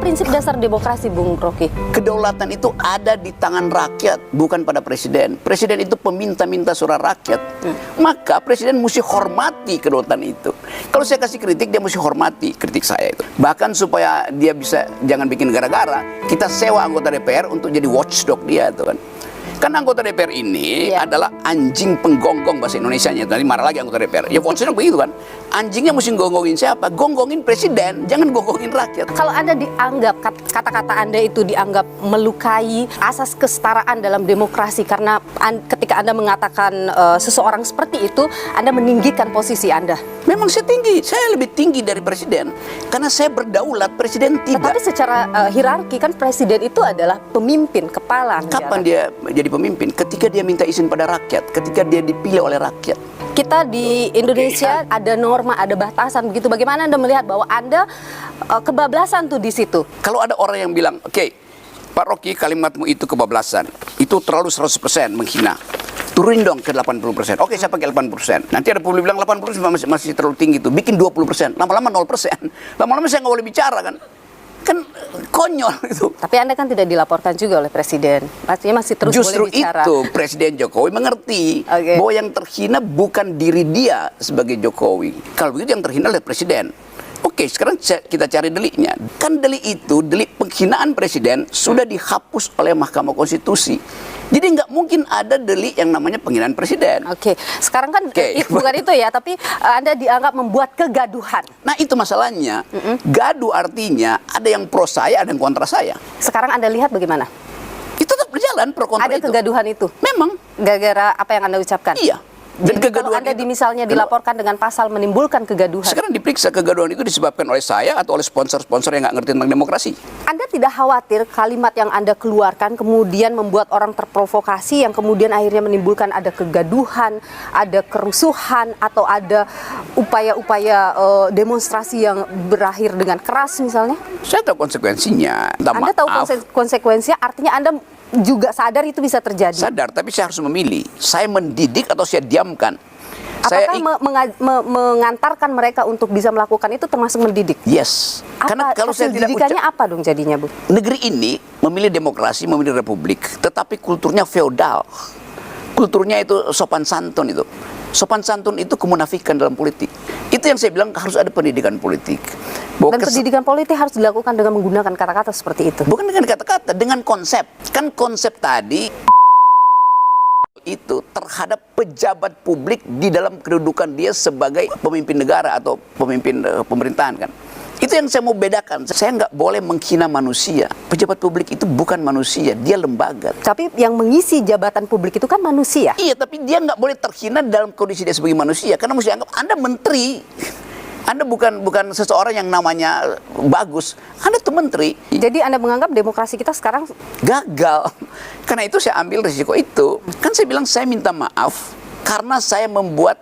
prinsip dasar demokrasi, Bung Rocky? Kedaulatan itu ada di tangan rakyat, bukan pada presiden. Presiden itu peminta-minta suara rakyat. Maka presiden mesti hormati kedaulatan itu. Kalau saya kasih kritik, dia mesti hormati kritik saya itu. Bahkan supaya dia bisa jangan bikin gara-gara, kita sewa anggota DPR untuk jadi watchdog dia itu kan. Kan anggota DPR ini adalah anjing penggonggong bahasa Indonesianya. Tadi marah lagi anggota DPR. Ya watchdog begitu kan. Anjingnya mesti gonggongin siapa? Gonggongin presiden, jangan gonggongin rakyat. Kalau Anda dianggap, kata-kata Anda itu dianggap melukai asas kesetaraan dalam demokrasi, karena ketika Anda mengatakan seseorang seperti itu, Anda meninggikan posisi Anda. Memang saya tinggi, saya lebih tinggi dari presiden. Karena saya berdaulat, presiden tidak. Tetapi secara hierarki kan presiden itu adalah pemimpin, kepala negara. Kapan dia jadi pemimpin? Ketika dia minta izin pada rakyat, ketika dia dipilih oleh rakyat. Kita di Indonesia ada norma, ada batasan begitu. Bagaimana Anda melihat bahwa Anda kebablasan tuh di situ? Kalau ada orang yang bilang, oke, Pak Rocky, kalimatmu itu kebablasan, itu terlalu 100% menghina, turunin dong ke 80%. Oke, saya pakai 80%. Nanti ada publik bilang 80% masih terlalu tinggi tuh, bikin 20%. Lama-lama 0%. Lama-lama saya nggak boleh bicara kan. Kan konyol itu. Tapi Anda kan tidak dilaporkan juga oleh presiden. Pastinya masih terus Justru boleh bicara. itu Presiden Jokowi mengerti bahwa yang terhina bukan diri dia sebagai Jokowi. Kalau begitu yang terhina adalah presiden. Oke, sekarang kita cari deliknya. Kan delik itu, delik penghinaan presiden sudah dihapus oleh Mahkamah Konstitusi. Jadi nggak mungkin ada delik yang namanya penghinaan presiden. Oke, sekarang kan bukan itu ya, tapi Anda dianggap membuat kegaduhan. Nah itu masalahnya. Gaduh artinya ada yang pro saya, ada yang kontra saya. Sekarang Anda lihat bagaimana? Itu tetap berjalan pro kontra ada itu. Kegaduhan itu? Memang. Gara-gara apa yang Anda ucapkan? Iya. Dan kalau Anda misalnya dilaporkan dengan pasal menimbulkan kegaduhan. Sekarang diperiksa kegaduhan itu disebabkan oleh saya atau oleh sponsor-sponsor yang nggak ngerti tentang demokrasi. Anda tidak khawatir kalimat yang Anda keluarkan kemudian membuat orang terprovokasi yang kemudian akhirnya menimbulkan ada kegaduhan, ada kerusuhan, atau ada upaya-upaya demonstrasi yang berakhir dengan keras misalnya? Saya tahu konsekuensinya. Anda tahu konsekuensinya, artinya Anda juga sadar itu bisa terjadi. Sadar, tapi saya harus memilih. Saya mendidik atau saya diamkan. Apakah mengantarkan mereka untuk bisa melakukan itu termasuk mendidik? Yes. Karena kalau saya tidak pendidikannya apa dong jadinya, Bu? Negeri ini memilih demokrasi, memilih republik, tetapi kulturnya feodal. Kulturnya itu sopan santun itu. Sopan santun itu kemunafikan dalam politik. Itu yang saya bilang harus ada pendidikan politik. Dan pendidikan politik harus dilakukan dengan menggunakan kata-kata seperti itu. Bukan dengan kata-kata, dengan konsep. Kan konsep tadi itu terhadap pejabat publik di dalam kedudukan dia sebagai pemimpin negara atau pemimpin pemerintahan kan. Itu yang saya mau bedakan. Saya nggak boleh menghina manusia. Pejabat publik itu bukan manusia, dia lembaga. Tapi yang mengisi jabatan publik itu kan manusia. Iya, tapi dia nggak boleh terhina dalam kondisi dia sebagai manusia. Karena mesti anggap Anda menteri. Anda bukan seseorang yang namanya bagus. Anda tuh menteri. Jadi Anda menganggap demokrasi kita sekarang gagal. Karena itu saya ambil risiko itu. Kan saya bilang saya minta maaf karena saya membuat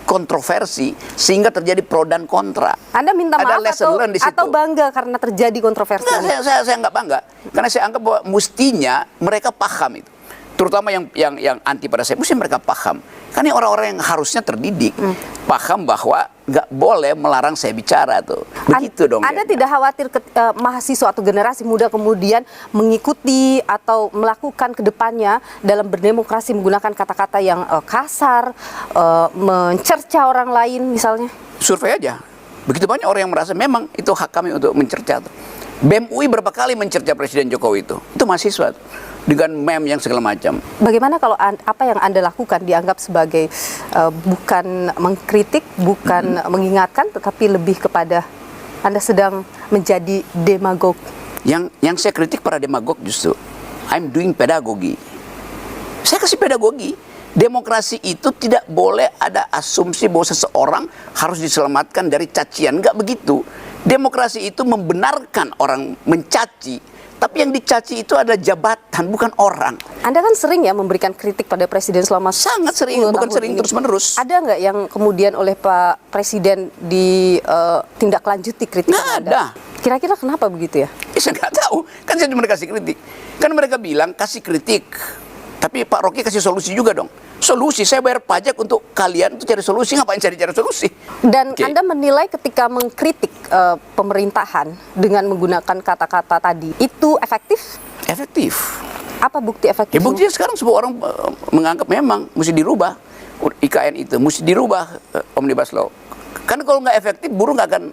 kontroversi sehingga terjadi pro dan kontra. Anda minta maaf atau bangga karena terjadi kontroversi? Enggak, saya nggak bangga. Karena saya anggap bahwa mestinya mereka paham itu. Terutama yang anti pada saya, mesti mereka paham. Karena orang-orang yang harusnya terdidik paham bahwa nggak boleh melarang saya bicara tuh. Begitu dong. Anda tidak khawatir mahasiswa atau generasi muda kemudian mengikuti atau melakukan kedepannya dalam berdemokrasi menggunakan kata-kata yang kasar, mencerca orang lain misalnya? Survei aja. Begitu banyak orang yang merasa memang itu hak kami untuk mencerca. BEM UI berapa kali mencerca Presiden Jokowi itu? Itu mahasiswa dengan meme yang segala macam. Bagaimana kalau apa yang Anda lakukan dianggap sebagai bukan mengkritik, bukan mengingatkan, tetapi lebih kepada Anda sedang menjadi demagog? Yang saya kritik para demagog justru, I'm doing pedagogi. Saya kasih pedagogi. Demokrasi itu tidak boleh ada asumsi bahwa seseorang harus diselamatkan dari cacian. Enggak begitu. Demokrasi itu membenarkan orang mencaci, tapi yang dicaci itu adalah jabatan, bukan orang. Anda kan sering ya memberikan kritik pada Presiden selama sangat sering, bukan sering ini. Terus-menerus. Ada nggak yang kemudian oleh Pak Presiden ditindaklanjuti kritikan Anda? Anda? Kira-kira kenapa begitu ya? Saya nggak tahu, kan saya cuma kasih kritik. Kan mereka bilang kasih kritik, Tapi Pak Rocky kasih solusi juga dong. Solusi, saya bayar pajak untuk kalian itu cari solusi, ngapain cari-cari solusi? Dan Oke. Anda menilai ketika mengkritik pemerintahan dengan menggunakan kata-kata tadi, itu efektif? Efektif. Apa bukti Ya efektif? buktinya sekarang semua orang menganggap memang mesti dirubah IKN itu, mesti dirubah Omnibus Law. Karena kalau nggak efektif, buruh nggak akan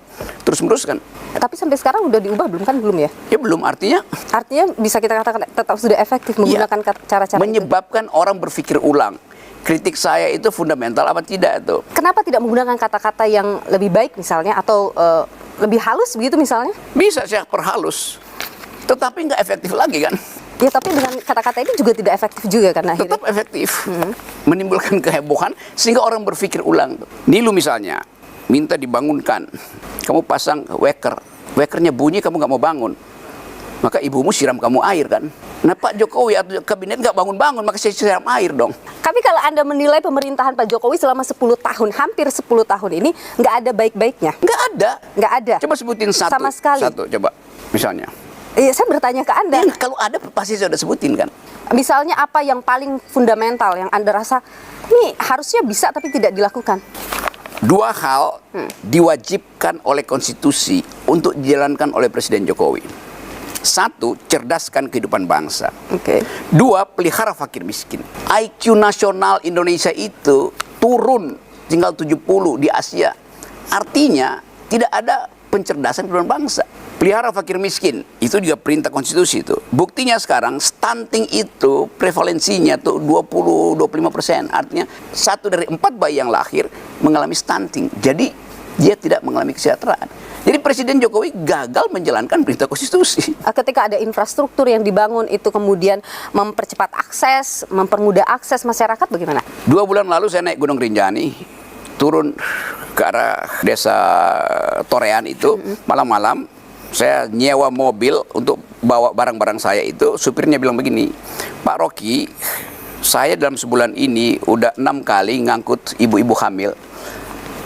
terus-menerus kan. Tapi sampai sekarang udah diubah belum kan? Belum ya? Ya belum, artinya Artinya bisa kita katakan tetap sudah efektif menggunakan cara-cara itu. menyebabkan orang berpikir ulang. Kritik saya itu fundamental apa tidak itu? Kenapa tidak menggunakan kata-kata yang lebih baik misalnya atau lebih halus begitu misalnya? Bisa saya perhalus, tetapi nggak efektif lagi kan? Ya tapi dengan kata-kata ini juga tidak efektif juga kan akhirnya. Tetap efektif, menimbulkan kehebohan sehingga orang berpikir ulang. Nilu misalnya, minta dibangunkan, kamu pasang wakernya bunyi kamu nggak mau bangun, maka ibumu siram kamu air kan? Nah Pak Jokowi atau kabinet nggak bangun-bangun, maka saya siram air dong. Tapi kalau Anda menilai pemerintahan Pak Jokowi selama 10 tahun, hampir 10 tahun ini, nggak ada baik-baiknya? Nggak ada. Nggak ada? Coba sebutin satu. Sama sekali? Satu, coba. Misalnya. Iya, saya bertanya ke Anda. Ya, kalau ada pasti saya udah sebutin kan. Misalnya apa yang paling fundamental yang Anda rasa, ini harusnya bisa tapi tidak dilakukan? Dua hal diwajibkan oleh konstitusi untuk dijalankan oleh Presiden Jokowi. Satu, cerdaskan kehidupan bangsa. Oke. Dua, pelihara fakir miskin. IQ nasional Indonesia itu turun tinggal 70 di Asia. Artinya tidak ada pencerdasan kehidupan bangsa. Pelihara fakir miskin, itu juga perintah konstitusi itu. Buktinya sekarang stunting itu prevalensinya tuh 20-25%. Artinya 1 dari 4 bayi yang lahir mengalami stunting. Jadi dia tidak mengalami kesejahteraan. Jadi Presiden Jokowi gagal menjalankan perintah konstitusi. Ketika ada infrastruktur yang dibangun itu kemudian mempercepat akses, mempermudah akses masyarakat, bagaimana? 2 bulan lalu saya naik Gunung Rinjani, turun ke arah desa Torean itu, malam-malam saya nyewa mobil untuk bawa barang-barang saya itu. Supirnya bilang begini, Pak Rocky, saya dalam sebulan ini udah 6 kali ngangkut ibu-ibu hamil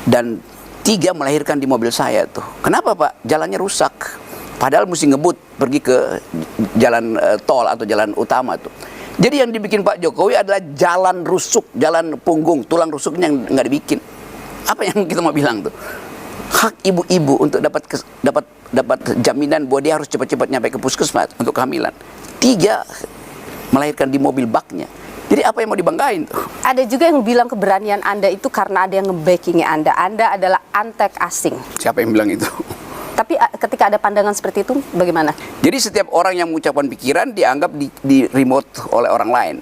dan 3 melahirkan di mobil saya tuh. Kenapa Pak? Jalannya rusak. Padahal mesti ngebut pergi ke jalan tol atau jalan utama tuh. Jadi yang dibikin Pak Jokowi adalah jalan rusuk, jalan punggung, tulang rusuknya yang nggak dibikin. Apa yang kita mau bilang tuh? Hak ibu-ibu untuk dapat jaminan bahwa dia harus cepat-cepat nyampe ke puskesmas untuk kehamilan. 3 melahirkan di mobil baknya. Jadi apa yang mau dibanggain tuh? Ada juga yang bilang keberanian Anda itu karena ada yang nge-backing Anda. Anda adalah antek asing. Siapa yang bilang itu? Tapi ketika ada pandangan seperti itu, bagaimana? Jadi setiap orang yang mengucapkan pikiran dianggap di remote oleh orang lain.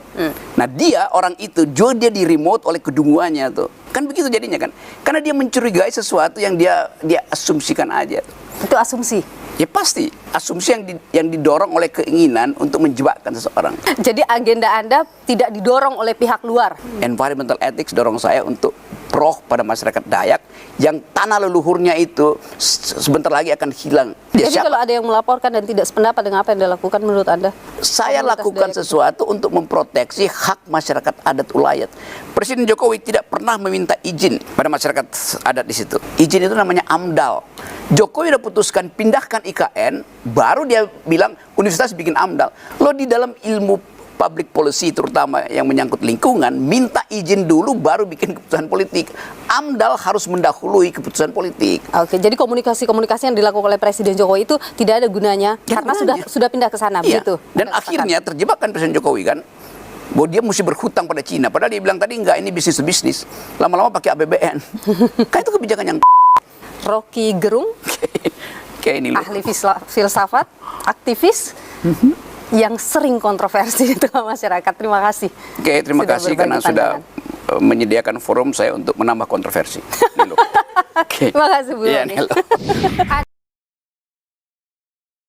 Nah dia, orang itu juga dia di remote oleh kedunguannya tuh. Kan begitu jadinya kan? Karena dia mencurigai sesuatu yang dia asumsikan aja. Itu asumsi. Ya pasti, asumsi yang didorong oleh keinginan untuk menjebakkan seseorang. Jadi agenda Anda tidak didorong oleh pihak luar. Environmental ethics dorong saya untuk pro pada masyarakat Dayak yang tanah leluhurnya itu sebentar lagi akan hilang. Ya, Jadi kalau ada yang melaporkan dan tidak sependapat dengan apa yang dilakukan menurut Anda? saya Komunitas lakukan Dayak sesuatu untuk memproteksi hak masyarakat adat ulayat. Presiden Jokowi tidak pernah meminta izin pada masyarakat adat di situ. Izin itu namanya AMDAL. Jokowi udah putuskan pindahkan IKN, baru dia bilang universitas bikin AMDAL. Lo di dalam ilmu public policy terutama yang menyangkut lingkungan, minta izin dulu baru bikin keputusan politik. AMDAL harus mendahului keputusan politik. Oke, jadi komunikasi-komunikasi yang dilakukan oleh Presiden Jokowi itu tidak ada gunanya Ya, karena gunanya. sudah pindah ke sana, Iya. begitu. Dan Anda akhirnya terjebak kan Presiden Jokowi kan, bahwa dia mesti berhutang pada Cina. Padahal dia bilang tadi enggak, ini bisnis bisnis. Lama-lama pakai APBN. Kan itu kebijakan yang Rocky Gerung, kayak ini loh. ahli filsafat, aktivis yang sering kontroversi di tengah masyarakat. Terima kasih. Oke, terima Sudah kasih berbagi karena sudah pandangan. menyediakan forum saya untuk menambah kontroversi. Ini loh. Oke. Terima kasih Bu Iya, Roni. ini loh.